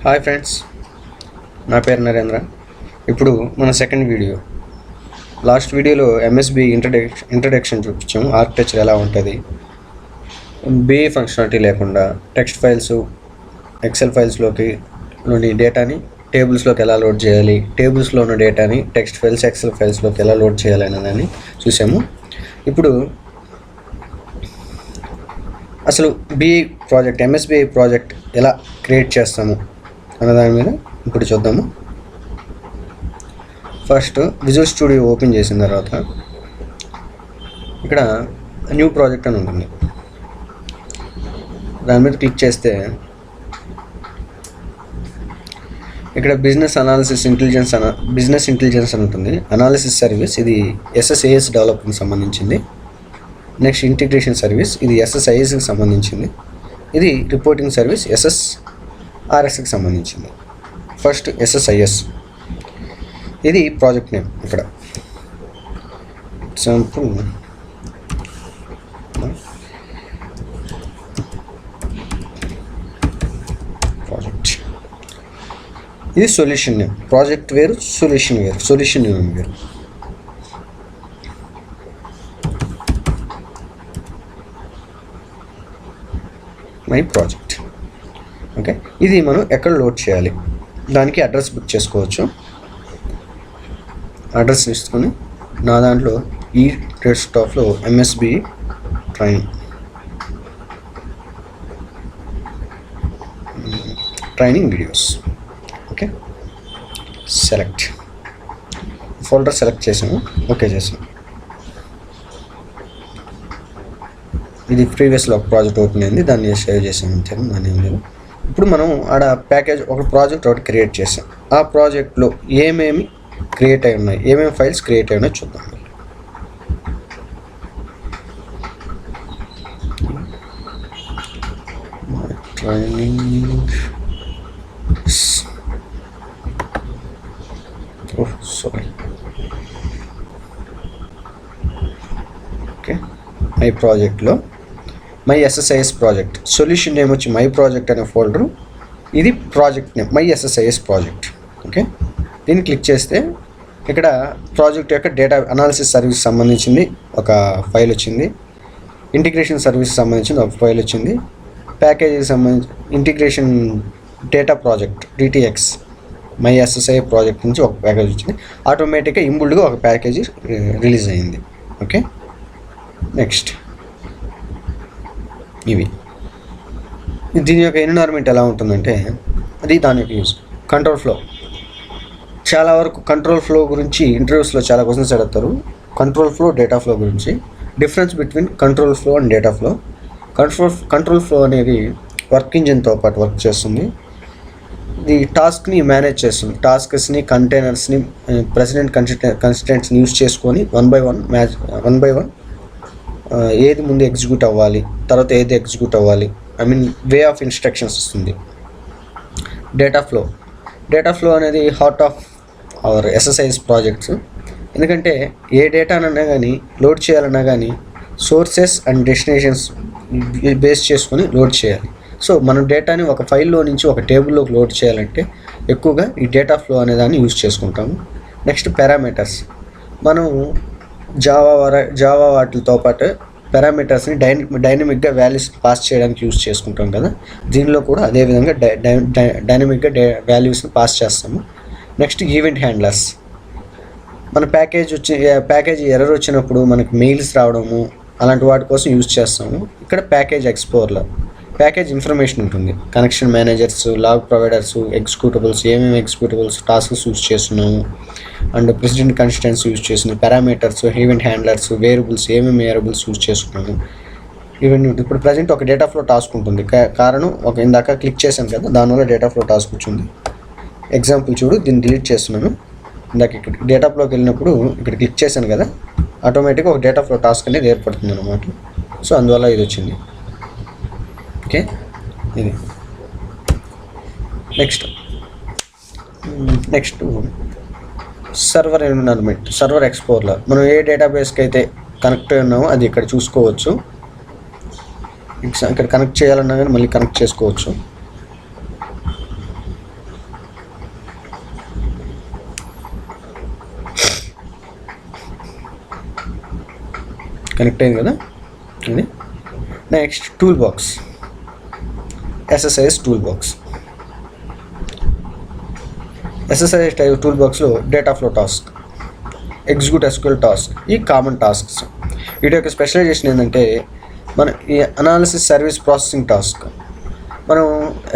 Hi friends, నా పేరు నరేంద్ర. ఇప్పుడు మన సెకండ్ వీడియో. లాస్ట్ వీడియోలో ఎంఎస్బి ఇంట్రడక్షన్ చూపించాము. ఆర్కిటెక్చర్ ఎలా ఉంటుంది, బిఏ ఫంక్షనాలిటీ లేకుండా టెక్స్ట్ ఫైల్స్, ఎక్సెల్ ఫైల్స్లోని డేటాని టేబుల్స్లోకి ఎలా లోడ్ చేయాలి, టేబుల్స్లో ఉన్న డేటాని టెక్స్ట్ ఫైల్స్, ఎక్సెల్ ఫైల్స్లోకి ఎలా లోడ్ చేయాలి అనేదాన్ని చూసాము. ఇప్పుడు అసలు బిఏ ప్రాజెక్ట్, ఎంఎస్బిఐ ప్రాజెక్ట్ ఎలా క్రియేట్ చేస్తాము అనే దాని మీద ఇప్పుడు చూద్దాము. ఫస్ట్ విజువల్ స్టూడియో ఓపెన్ చేసిన తర్వాత ఇక్కడ న్యూ ప్రాజెక్ట్ అని ఉంటుంది. దాని మీద క్లిక్ చేస్తే ఇక్కడ బిజినెస్ ఇంటెలిజెన్స్ అని ఉంటుంది. అనాలిసిస్ సర్వీస్, ఇది SSAS డెవలప్మెంట్కి సంబంధించింది. నెక్స్ట్ ఇంటిగ్రేషన్ సర్వీస్, ఇది SSISకి సంబంధించింది. ఇది రిపోర్టింగ్ సర్వీస్ SSRSకి సంబంధించింది. ఫస్ట్ SSIS, ఇది ప్రాజెక్ట్ నేమ్. ఇక్కడ ఎగ్జాంపుల్ ప్రాజెక్ట్, ఇది సొల్యూషన్ నేమ్. ప్రాజెక్ట్ వేరు, సొల్యూషన్ వేరు. సొల్యూషన్ నేమ్ వేరు. My project. ఓకే, ఇది మనం ఎక్కడ లోడ్ చేయాలి, దానికి అడ్రస్ బుక్ చేసుకోవచ్చు. అడ్రస్ తీసుకొని నా దాంట్లో ఈ డెస్క్టాప్లో MSB training videos. Okay, select folder select చేసాము, ఓకే చేసాము. ఇది ప్రీవియస్లో ఒక ప్రాజెక్ట్ ఓపెన్ అయింది, దాన్ని సేవ్ చేసాము అంతే, దాన్ని ఏం లేదు. ఇప్పుడు మనం ఆడ ప్యాకేజ్ ఒక ప్రాజెక్ట్ ఒకటి క్రియేట్ చేసాం. ఆ ప్రాజెక్ట్లో ఏమేమి క్రియేట్ అయి ఉన్నాయి, ఏమేమి ఫైల్స్ క్రియేట్ అయి ఉన్నాయి చూద్దాం. ట్రైనింగ్, ఓకే, మై ప్రాజెక్ట్లో my SSIS project, solution name వచ్చి మై ప్రాజెక్ట్ అనే ఫోల్డరు, ఇది project name my SSIS project. Okay, దీన్ని క్లిక్ చేస్తే ఇక్కడ ప్రాజెక్ట్ యొక్క డేటా అనాలిసిస్ సర్వీస్ సంబంధించింది ఒక ఫైల్ వచ్చింది, ఇంటిగ్రేషన్ సర్వీస్ సంబంధించింది ఒక ఫైల్ వచ్చింది, ప్యాకేజీకి సంబంధించి integration data project DTX my SSI project నుంచి ఒక ప్యాకేజ్ వచ్చింది. ఆటోమేటిక్గా ఇంబుల్డ్గా ఒక ప్యాకేజీ రిలీజ్ అయింది. ఓకే, నెక్స్ట్ ఇవి. దీని యొక్క ఎన్విరాన్మెంట్ ఎలా ఉంటుందంటే, అది దాని యొక్క యూజ్. కంట్రోల్ ఫ్లో, చాలా వరకు కంట్రోల్ ఫ్లో గురించి ఇంటర్వ్యూస్లో చాలా క్వశ్చన్స్ అడుగుతారు. కంట్రోల్ ఫ్లో, డేటా ఫ్లో గురించి. Difference between control flow and data flow. Control flow అనేది వర్క్ ఇంజిన్తో పాటు వర్క్ చేస్తుంది. ఇది టాస్క్ని మేనేజ్ చేస్తుంది. టాస్క్స్ని, కంటైనర్స్ని, ప్రెసిడెంట్ కన్స్టెంట్స్ని యూజ్ చేసుకొని వన్ బై వన్ ఏది ముందు ఎగ్జిక్యూట్ అవ్వాలి, తర్వాత ఏది ఎగ్జిక్యూట్ అవ్వాలి, వే ఆఫ్ ఇన్స్ట్రక్షన్స్ ఇస్తుంది. డేటా ఫ్లో అనేది heart of our SSIS projects. ఎందుకంటే ఏ డేటానన్నా కానీ లోడ్ చేయాలన్నా కానీ సోర్సెస్ అండ్ డెస్టినేషన్స్ బేస్ చేసుకొని లోడ్ చేయాలి. సో మనం డేటాని ఒక ఫైల్లో నుంచి ఒక టేబుల్లోకి లోడ్ చేయాలంటే ఎక్కువగా ఈ డేటా ఫ్లో అనే దాన్ని యూజ్ చేసుకుంటాము. నెక్స్ట్ పారామీటర్స్, మనం జావా వాటితో పాటు పారామీటర్స్ని డైనమిక్గా వాల్యూస్ పాస్ చేయడానికి యూజ్ చేసుకుంటాం కదా, దీనిలో కూడా అదేవిధంగా డైనమిక్గా వాల్యూస్ని పాస్ చేస్తాము. నెక్స్ట్ ఈవెంట్ హ్యాండ్లర్స్, మన ప్యాకేజ్ ఎర్రర్ వచ్చినప్పుడు మనకి మెయిల్స్ రావడము అలాంటి వాటి కోసం యూజ్ చేస్తాము. ఇక్కడ ప్యాకేజ్ ఎక్స్ప్లోరర్, ప్యాకేజ్ ఇన్ఫర్మేషన్ ఉంటుంది. కనెక్షన్ మేనేజర్స్, లాగ్ ప్రొవైడర్స్, ఎగ్జిక్యూటబుల్స్, ఏమేమి ఎగ్జిక్యూటబుల్స్ టాస్క్స్ యూజ్ చేస్తున్నాము, అండ్ ప్రెసిడెంట్ కన్స్టెంట్స్ యూజ్ చేస్తున్నాము, పారామీటర్స్, ఈవెంట్ హ్యాండ్లర్స్, వేరియబుల్స్, ఏమేమి వేరియబుల్స్ యూజ్ చేస్తున్నాము, ఇవన్నీ. ఇప్పుడు ప్రజెంట్ ఒక డేటా ఫ్లో టాస్క్ ఉంటుంది. కారణం ఇందాక క్లిక్ చేశాను కదా, దానివల్ల డేటా ఫ్లో టాస్క్ వచ్చింది. ఎగ్జాంపుల్ చూడు, దీన్ని డిలీట్ చేస్తున్నాను. ఇందాక ఇక్కడ డేటా ఫ్లోకి వెళ్ళినప్పుడు ఇక్కడ క్లిక్ చేశాను కదా, ఆటోమేటిక్గా ఒక డేటా ఫ్లో టాస్క్ అనేది ఏర్పడుతుంది అన్నమాట. సో అందువల్ల ఇది వచ్చింది. ఓకే, ఇది next server environment, server explorer. మనం ఏ డేటాబేస్కి అయితే కనెక్ట్ అయి ఉన్నామో అది ఇక్కడ చూసుకోవచ్చు. ఇక్కడ కనెక్ట్ చేయాలన్నా కానీ మళ్ళీ కనెక్ట్ చేసుకోవచ్చు. కనెక్ట్ అయింది కదా ఇది. Next tool box, SSIS tool box. SSIS tool బాక్స్లో data flow task, execute SQL task, ఈ కామన్ టాస్క్స్. వీటి యొక్క స్పెషలైజేషన్ ఏంటంటే మన ఈ అనాలిసిస్ సర్వీస్ ప్రాసెసింగ్ టాస్క్. మనం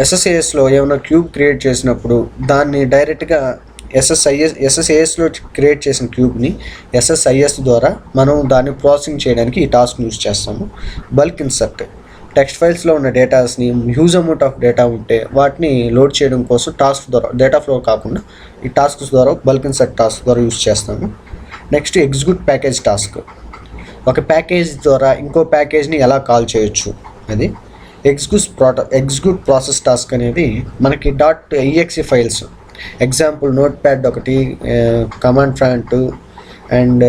SSISలో ఏమైనా క్యూబ్ క్రియేట్ చేసినప్పుడు దాన్ని డైరెక్ట్గా SSISలో క్రియేట్ చేసిన క్యూబ్ని SSIS ద్వారా మనం దాన్ని ప్రాసెసింగ్ చేయడానికి ఈ టాస్క్ని యూజ్ చేస్తాము. బల్క్ ఇన్సర్ట్, టెక్స్ట్ ఫైల్స్లో ఉన్న డేటాస్ని హ్యూజ్ అమౌంట్ ఆఫ్ డేటా ఉంటే వాటిని లోడ్ చేయడం కోసం టాస్క్ ద్వారా, డేటా ఫ్లో కాకుండా ఈ టాస్క్స్ ద్వారా బల్క్ ఇన్సర్ట్ టాస్క్ ద్వారా యూజ్ చేస్తాము. నెక్స్ట్ ఎగ్జిక్యూట్ ప్యాకేజ్ టాస్క్, ఒక ప్యాకేజ్ ద్వారా ఇంకో ప్యాకేజ్ని ఎలా కాల్ చేయొచ్చు అది. ఎగ్జిక్యూట్ ప్రాసెస్ టాస్క్ అనేది మనకి .exe files, example notepad ఒకటి, command prompt and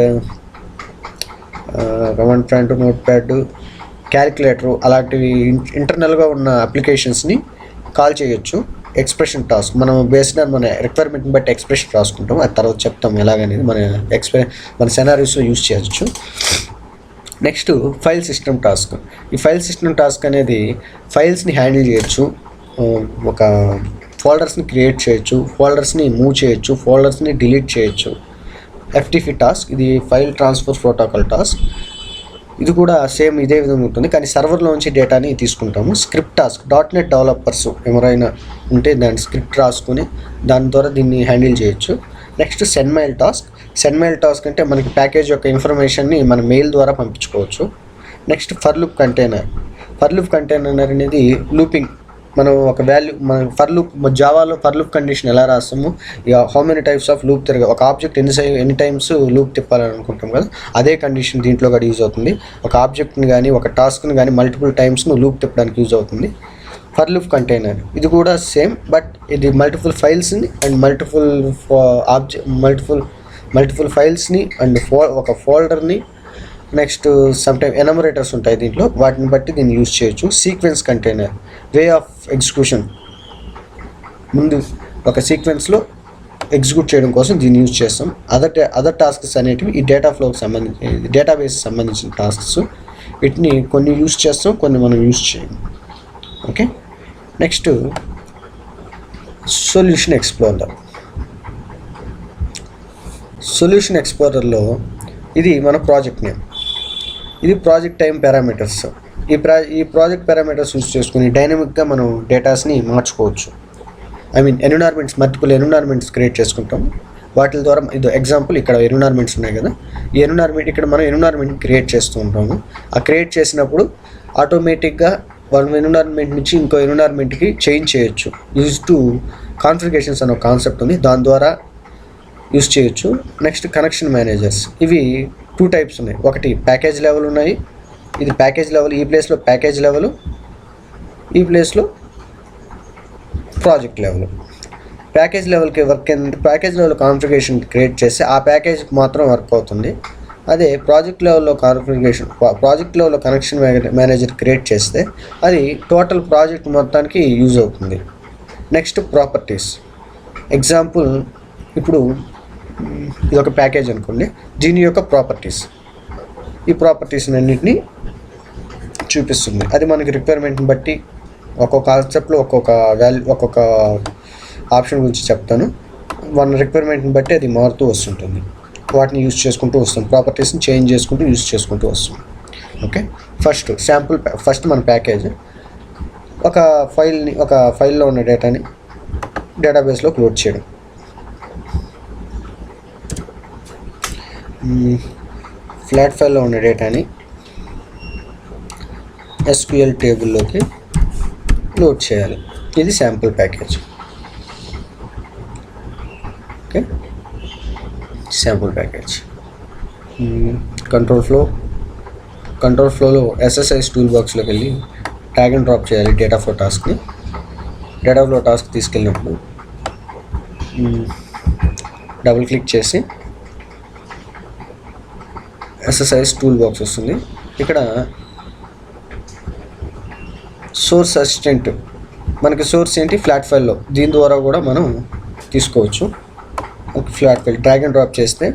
notepad, calculator అలాంటివి ఇంటర్నల్గా ఉన్న అప్లికేషన్స్ని కాల్ చేయొచ్చు. ఎక్స్ప్రెషన్ టాస్క్, మనం బేస్డ్ ఆన్ మన రిక్వైర్మెంట్ని బట్టి ఎక్స్ప్రెషన్ రాసుకుంటాం, అది తర్వాత చెప్తాం ఎలాగనేది. మన సెనారీస్లో యూజ్ చేయొచ్చు. Next file system task. ఈ ఫైల్ సిస్టమ్ టాస్క్ అనేది ఫైల్స్ని హ్యాండిల్ చేయొచ్చు, ఒక ఫోల్డర్స్ని క్రియేట్ చేయొచ్చు, ఫోల్డర్స్ని మూవ్ చేయొచ్చు, ఫోల్డర్స్ని డిలీట్ చేయొచ్చు. FTP టాస్క్, ఇది ఫైల్ ట్రాన్స్ఫర్ ప్రోటోకాల్ టాస్క్. ఇది కూడా సేమ్ ఇదే విధంగా ఉంటుంది, కానీ సర్వర్లో నుంచి డేటాని తీసుకుంటాము. స్క్రిప్ట్ టాస్క్, .NET డెవలపర్స్ ఎవరైనా ఉంటే దాని స్క్రిప్ట్ రాసుకొని దాని ద్వారా దీన్ని హ్యాండిల్ చేయొచ్చు. నెక్స్ట్ సెండ్ మెయిల్ టాస్క్ అంటే మనకి ప్యాకేజ్ యొక్క ఇన్ఫర్మేషన్ని మన మెయిల్ ద్వారా పంపించుకోవచ్చు. నెక్స్ట్ ఫర్ లూప్ కంటైనర్ అనేది లూపింగ్, మనం ఒక వాల్యూ, మన జావాలో ఫర్ లూప్ కండిషన్ ఎలా రాస్తాము, how many types of loop ఒక ఆబ్జెక్ట్ ఎన్ని టైమ్స్ లూప్ తిప్పాలని అనుకుంటాం కదా, అదే కండిషన్ దీంట్లో కూడా యూజ్ అవుతుంది. ఒక ఆబ్జెక్ట్ని కానీ ఒక టాస్క్ని కానీ మల్టిపుల్ టైమ్స్ యూజ్ తిప్పడానికి యూజ్ అవుతుంది. ఫర్ లూప్ కంటైనర్ ఇది కూడా సేమ్, బట్ ఇది మల్టిపుల్ ఫైల్స్ని అండ్ మల్టిపుల్ ఫైల్స్ని అండ్ ఒక ఫోల్డర్ని, నెక్స్ట్ సమ్టైమ్ ఎనమరేటర్స్ ఉంటాయి దీంట్లో, వాటిని బట్టి దీన్ని యూజ్ చేయొచ్చు. Sequence container, way of execution, ముందు ఒక సీక్వెన్స్లో ఎగ్జిక్యూట్ చేయడం కోసం దీన్ని యూజ్ చేస్తాం. అదర్ టాస్క్స్ అనేటివి ఈ డేటాబేస్ సంబంధించిన టాస్క్స్. వీటిని కొన్ని యూజ్ చేస్తాం, కొన్ని మనం యూజ్ చేయము. ఓకే. నెక్స్ట్ సొల్యూషన్ ఎక్స్ప్లోరర్లో ఇది మన ప్రాజెక్ట్ నేమ్, ఇది ప్రాజెక్ట్ టైం పారామీటర్స్. ఈ ప్రాజెక్ట్ పారామీటర్స్ యూజ్ చేసుకుని డైనమిక్గా మనం డేటాస్ని మార్చుకోవచ్చు. మల్టిపుల్ ఎన్విరాన్మెంట్స్ క్రియేట్ చేసుకుంటాం. వాటి ద్వారా ఇది ఎగ్జాంపుల్, ఇక్కడ ఎన్విరాన్మెంట్స్ ఉన్నాయి కదా, ఈ ఇక్కడ మనం ఎన్విరాన్మెంట్ క్రియేట్ చేస్తూ ఉంటాము. ఆ క్రియేట్ చేసినప్పుడు ఆటోమేటిక్గా వన్ ఎన్విరాన్మెంట్ నుంచి ఇంకో ఎన్విరాన్మెంట్కి చేంజ్ చేయొచ్చు. యూజ్ టు కాన్ఫిగరేషన్స్ అనే కాన్సెప్ట్ ఉంది, దాని ద్వారా యూజ్ చేయొచ్చు. నెక్స్ట్ కనెక్షన్ మేనేజర్స్, ఇవి 2 టైప్స్ ఉన్నాయి. ఒకటి ప్యాకేజ్ లెవెల్ ఉన్నాయి, ఇది ప్యాకేజ్ లెవెల్, ఈ ప్లేస్లో ప్యాకేజ్ లెవెల్, ఈ ప్లేస్లో ప్రాజెక్ట్ లెవెల్. ప్యాకేజ్ లెవెల్కి ప్యాకేజ్ లెవెల్ కాన్ఫిగరేషన్ క్రియేట్ చేస్తే ఆ ప్యాకేజ్ మాత్రం వర్క్ అవుతుంది. అదే ప్రాజెక్ట్ లెవెల్లో కనెక్షన్ మేనేజర్ క్రియేట్ చేస్తే అది టోటల్ ప్రాజెక్ట్ మొత్తానికి యూజ్ అవుతుంది. నెక్స్ట్ ప్రాపర్టీస్, ఎగ్జాంపుల్ ఇప్పుడు ఇది ఒక ప్యాకేజ్ అనుకోండి, దీని యొక్క ఈ ప్రాపర్టీస్ అన్నింటినీ చూపిస్తుంది. అది మనకి రిక్వైర్మెంట్ని బట్టి ఒక్కొక్క కాన్సెప్ట్లో ఒక్కొక్క ఆప్షన్ గురించి చెప్తాను. మన రిక్వైర్మెంట్ని బట్టి అది మారుతూ వస్తుంటుంది, వాటిని యూజ్ చేసుకుంటూ వస్తాం, ప్రాపర్టీస్ని చేంజ్ చేసుకుంటూ యూజ్ చేసుకుంటూ వస్తాం. ఓకే. ఫస్ట్ మన ప్యాకేజ్ ఒక ఫైల్లో ఉన్న డేటాని డేటాబేస్లోకి లోడ్ చేయడం. ఫ్లాట్ ఫైల్లో ఉన్న డేటాని SQL టేబుల్లోకి లోడ్ చేయాలి. ఇది sample package. Okay. Sample package. Control ఫ్లోలో SSIS టూల్ బాక్స్లోకి వెళ్ళి డ్రాగ్ అండ్ డ్రాప్ చేయాలి డేటా ఫ్లో టాస్క్ తీసుకెళ్ళినప్పుడు డబుల్ క్లిక్ చేసి SSIS టూల్ బాక్స్ వస్తుంది. ఇక్కడ సోర్స్ అసిస్టెంట్, మనకి సోర్స్ ఏంటి ఫ్లాట్ ఫైల్లో, దీని ద్వారా కూడా మనం తీసుకోవచ్చు. ఒక flat file drag and drop చేస్తే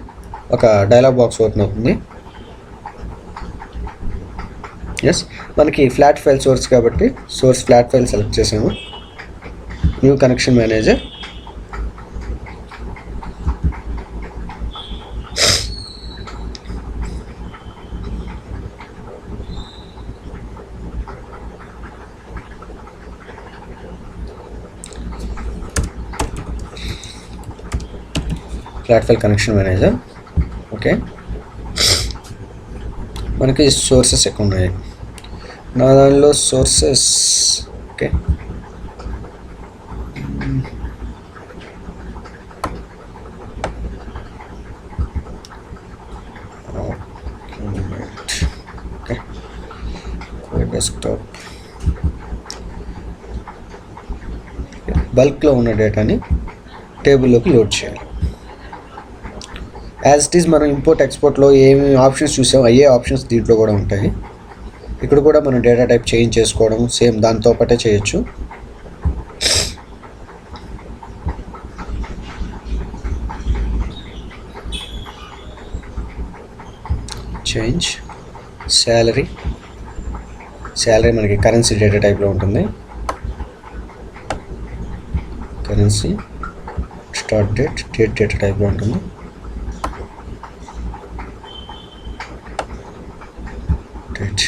ఒక డైలాగ్ బాక్స్ ఓపెన్ అవుతుంది. ఎస్, మనకి ఫ్లాట్ ఫైల్ సోర్స్ కాబట్టి సోర్స్ ఫ్లాట్ ఫైల్ సెలెక్ట్ చేసాము. New connection manager, flat file connection manager. Okay, మనకి సోర్సెస్ ఎక్కువ ఉన్నాయి. నా దానిలో సోర్సెస్ ఓకే డెస్క్టాప్ బల్క్లో ఉన్న డేటాని టేబుల్లోకి లోడ్ చేయాలి. యాజ్ ఇట్ ఈస్ మనం ఇంపోర్ట్ ఎక్స్పోర్ట్లో ఏమి ఆప్షన్స్ చూసామో అయ్యే ఆప్షన్స్ దీంట్లో కూడా ఉంటాయి. ఇక్కడ కూడా మనం డేటా టైప్ చేంజ్ చేసుకోవడం సేమ్ దాంతో పాటే చేయొచ్చు. చేంజ్ శాలరీ మనకి కరెన్సీ డేటా టైప్లో ఉంటుంది. కరెన్సీ స్టార్ట్ డేట్ డేటా టైప్లో ఉంటుంది. Date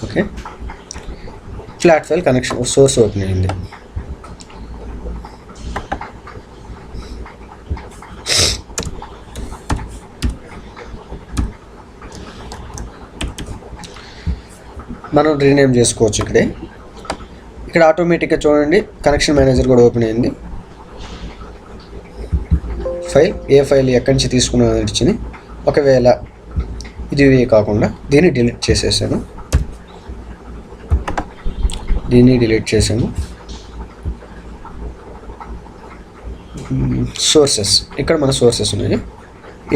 okay, flat file connection source open అయింది. మనం రీనేమ్ చేసుకోవచ్చు. ఇక్కడ ఆటోమేటిక్గా చూడండి కనెక్షన్ మేనేజర్ కూడా ఓపెన్ అయింది. ఫైల్ ఏ ఫైల్ ఎక్కడి నుంచి తీసుకున్నాను ఇచ్చింది. ఒకవేళ ఇది కాకుండా దీన్ని డిలీట్ చేసేసాను. సోర్సెస్, ఇక్కడ మన సోర్సెస్ ఉన్నాయి.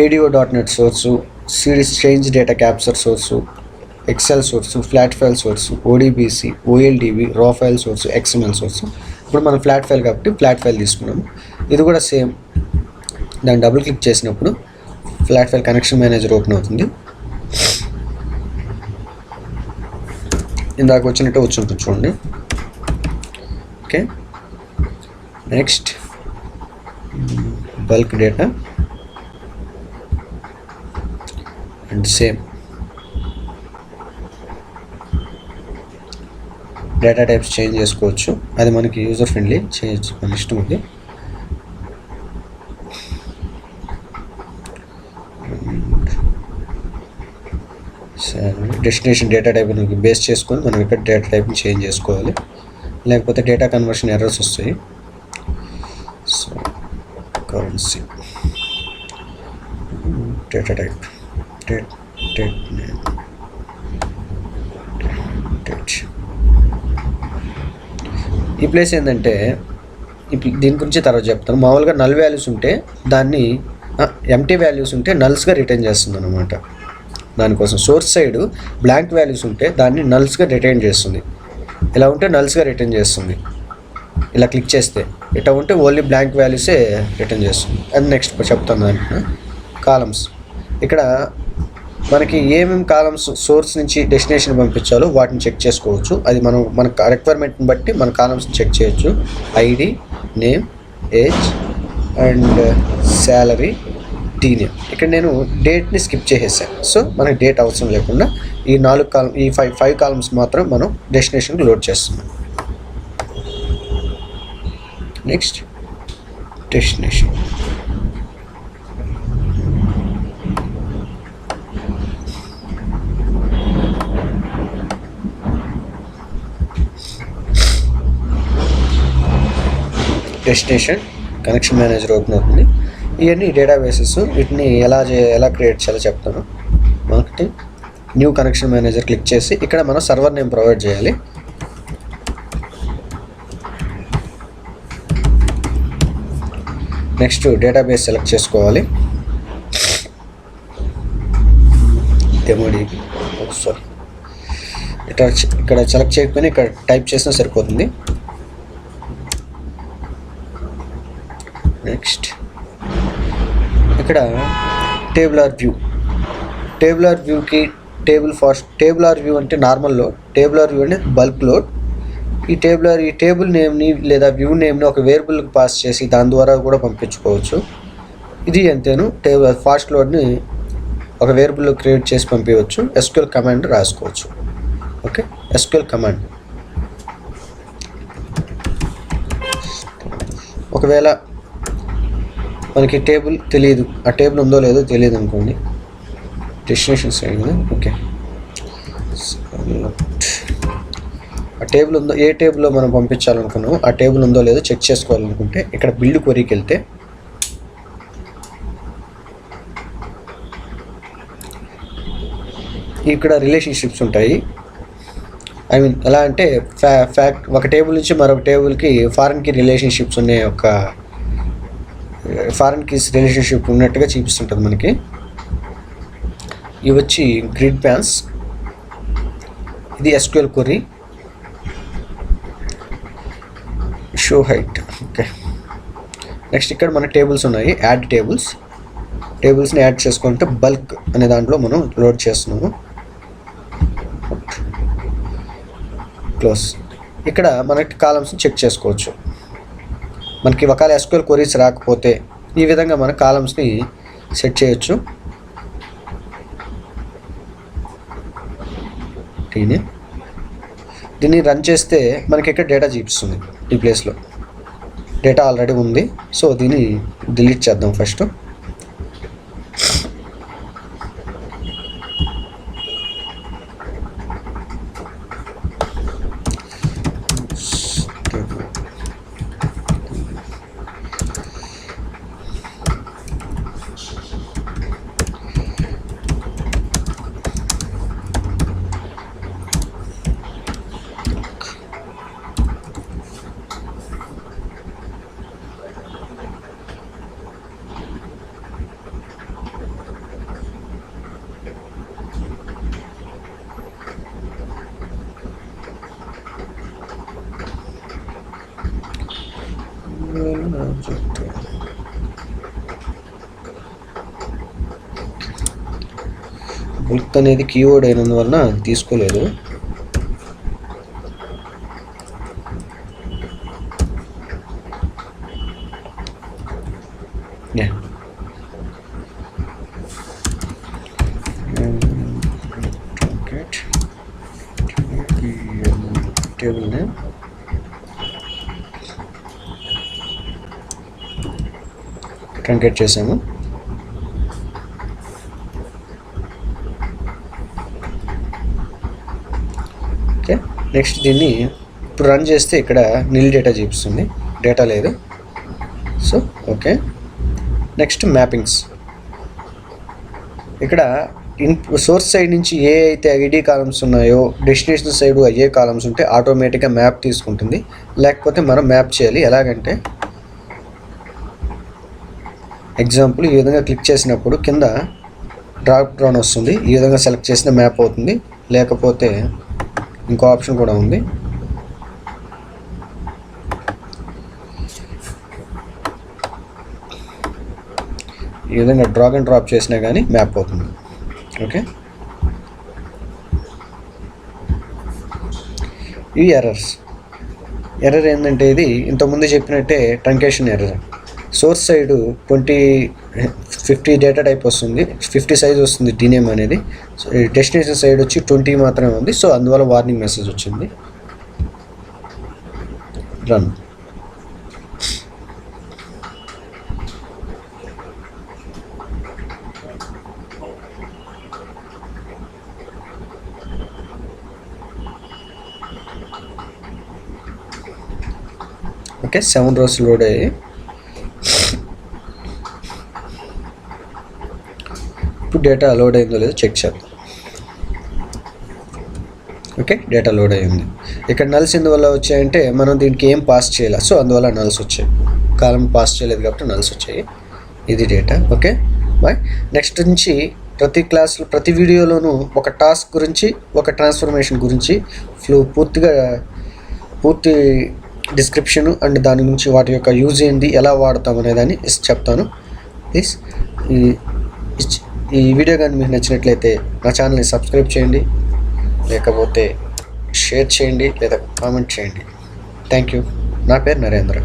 ADO.NET source, series change data capture source, excel source, flat file source, ODBC, OLDB, raw file source, XML source. ఇప్పుడు మనం ఫ్లాట్ ఫైల్ కాబట్టి ఫ్లాట్ ఫైల్ తీసుకున్నాము. ఇది కూడా సేమ్, దాన్ని డబుల్ క్లిక్ చేసినప్పుడు flat file connection manager open అవుతుంది. ఇందాక వచ్చినట్టు వచ్చి ఉంటుంది చూడండి. Okay, next bulk data and same data types change చేసుకోవచ్చు. అది మనకి యూజర్ ఫ్రెండ్లీ, చేయొచ్చు, మన ఇష్టం ఉంది. డెస్టినేషన్ డేటా టైప్ బేస్ చేసుకొని మనం ఇక్కడ డేటా టైప్ని చేంజ్ చేసుకోవాలి, లేకపోతే డేటా కన్వర్షన్ ఎర్రర్స్ వస్తాయి. So currency data type date name date. ఈ ప్లేస్ ఏంటంటే దీని గురించి తర్వాత చెప్తాను. మామూలుగా నల్ వాల్యూస్ ఉంటే దాన్ని ఎంటీ వాల్యూస్ ఉంటే నల్స్గా రిటర్న్ చేస్తుంది అనమాట. దానికోసం సోర్స్ సైడ్ బ్లాంక్ వాల్యూస్ ఉంటే దాన్ని నల్స్గా రిటర్న్ చేస్తుంది. ఇలా ఉంటే నల్స్గా రిటర్న్ చేస్తుంది. ఇలా క్లిక్ చేస్తే ఇట్లా ఉంటే ఓన్లీ బ్లాంక్ వాల్యూసే రిటర్న్ చేస్తుంది. అది నెక్స్ట్ చెప్తాను. దాంట్లో కాలమ్స్, ఇక్కడ మనకి ఏమేమి కాలమ్స్ సోర్స్ నుంచి డెస్టినేషన్ పంపించాలో వాటిని చెక్ చేసుకోవచ్చు. అది మన రిక్వైర్మెంట్ని బట్టి మన కాలమ్స్ని చెక్ చేయొచ్చు. ID, name, age and salary, name. ఇక్కడ నేను డేట్ని స్కిప్ చేసేసాను. సో మనకి డేట్ అవసరం లేకుండా ఈ 4 కాలమ్, ఈ 5 కాలమ్స్ మాత్రం మనం డెస్టినేషన్కి లోడ్ చేస్తున్నాం. Next destination, connection manager open అవుతుంది. ఇవన్నీ డేటాబేసెస్, వీటిని ఎలా క్రియేట్ చేయాలో చెప్తాను. Marketing new connection manager click చేసి ఇక్కడ మనం సర్వర్ నేమ్ ప్రొవైడ్ చేయాలి. నెక్స్ట్ డేటాబేస్ సెలెక్ట్ చేసుకోవాలి. డెమోడిబి, సారీ ఇక్కడ సెలెక్ట్ చేయకపోయినా ఇక్కడ టైప్ చేసినా సరిపోతుంది. నెక్స్ట్ ఇక్కడ టేబులర్ వ్యూకి టేబుల్ ఆర్ వ్యూ అంటే నార్మల్లో, టేబుల్ ఆర్ వ్యూ అంటే బల్క్ లోడ్. ఈ టేబుల్ నేమ్ని లేదా వ్యూ నేమ్ని ఒక వేరియబుల్కి పాస్ చేసి దాని ద్వారా కూడా పంపించుకోవచ్చు. ఇది అంతేను, ఫాస్ట్ లోడ్ని ఒక వేరియబుల్లో క్రియేట్ చేసి పంపించవచ్చు. SQL కమాండ్ రాసుకోవచ్చు. Okay, SQL command. ఒకవేళ మనకి టేబుల్ తెలియదు, ఆ టేబుల్ ఉందో లేదో తెలియదు అనుకోండి, డెస్టినేషన్ సైడ్ కదా. ఓకే, ఆ టేబుల్ ఉందో, ఏ టేబుల్లో మనం పంపించాలనుకున్నామో ఆ టేబుల్ ఉందో లేదో చెక్ చేసుకోవాలనుకుంటే ఇక్కడ బిల్డ్ క్వరీకి వెళ్తే ఇక్కడ రిలేషన్షిప్స్ ఉంటాయి. ఐ మీన్ ఎలా అంటే ఒక టేబుల్ నుంచి మరొక టేబుల్కి ఫారెన్ కీ రిలేషన్షిప్స్ ఉన్నాయి, ఒక ఫారెన్ కీస్ రిలేషన్షిప్ ఉన్నట్టుగా చూపిస్తుంటుంది మనకి. ఇవి వచ్చి గ్రిడ్ ప్యాన్స్. ఇది SQL query. Show height. Okay, next ఇక్కడ మన టేబుల్స్ ఉన్నాయి, యాడ్ టేబుల్స్ని యాడ్ చేసుకుంటే బల్క్ అనే దాంట్లో మనం లోడ్ చేస్తున్నాము. క్లోజ్. ఇక్కడ మనకి కాలమ్స్ని చెక్ చేసుకోవచ్చు. మనకి ఒకవేళ SQL క్వరీస్ రాకపోతే ఈ విధంగా మన కాలమ్స్ని సెట్ చేయొచ్చు. దీన్ని రన్ చేస్తే మనకి ఇక్కడ డేటా చూపిస్తుంది. ఈ ప్లేస్లో డేటా ఆల్రెడీ ఉంది, సో దీన్ని డిలీట్ చేద్దాం ఫస్ట్. బుక్ అనేది కీవర్డ్ అయినందువలన తీసుకోలేదు. టేబుల్ నేమ్ ట్రంకేట్ చేసాము. ఓకే, నెక్స్ట్ దీన్ని ఇప్పుడు రన్ చేస్తే ఇక్కడ నిల్ డేటా చూపిస్తుంది, డేటా లేదు. So okay, next mappings. ఇక్కడ సోర్స్ సైడ్ నుంచి ఏ అయితే ఐడి కాలమ్స్ ఉన్నాయో డెస్టినేషన్ సైడ్ అయ్యే కాలమ్స్ ఉంటే ఆటోమేటిక్గా మ్యాప్ తీసుకుంటుంది. లేకపోతే మనం మ్యాప్ చేయాలి. ఎలాగంటే ఎగ్జాంపుల్ ఈ విధంగా క్లిక్ చేసినప్పుడు కింద డ్రాప్ డౌన్ వస్తుంది, ఈ విధంగా సెలెక్ట్ చేసిన మ్యాప్ అవుతుంది. లేకపోతే ఇంకో ఆప్షన్ కూడా ఉంది, ఈ విధంగా డ్రాగ్ అండ్ డ్రాప్ చేసినా కానీ మ్యాప్ అవుతుంది. ఓకే, ఈ ఎర్రర్ ఏంటంటే ఇది ఇంతకుముందు చెప్పినట్టే truncation error. Source side 50 data type వస్తుంది, 50 సైజ్ వస్తుంది డీనేమ్ అనేది. డెస్టినేషన్ సైడ్ వచ్చి 20 మాత్రమే ఉంది. సో అందువల్ల వార్నింగ్ మెసేజ్ వచ్చింది. రన్. ఓకే, 7 rows లోడ్ అయ్యాయి. ఇప్పుడు డేటా లోడ్ అయిందో లేదో చెక్ చేద్దాం. ఓకే, డేటా లోడ్ అయ్యింది. ఇక్కడ నల్స్ ఎందువల్ల వచ్చాయంటే మనం దీనికి ఏం పాస్ చేయాలి, సో అందువల్ల నల్స్ వచ్చాయి. కాలం పాస్ చేయలేదు కాబట్టి నల్స్ వచ్చాయి. ఇది డేటా. Okay bye. నెక్స్ట్ నుంచి ప్రతి క్లాస్లో ప్రతి వీడియోలోనూ ఒక టాస్క్ గురించి ఒక ట్రాన్స్ఫర్మేషన్ గురించి పూర్తి డిస్క్రిప్షన్ అండ్ దాని గురించి వాటి యొక్క యూజ్ ఏంది, ఎలా వాడతాం అనేదాన్ని చెప్తాను. ప్లీజ్ ఈ వీడియో కానీ మీకు నచ్చినట్లయితే నా ఛానల్ని సబ్స్క్రైబ్ చేయండి, లేకపోతే షేర్ చేయండి, లేదా కామెంట్ చేయండి. Thank you. నా పేరు నరేంద్ర.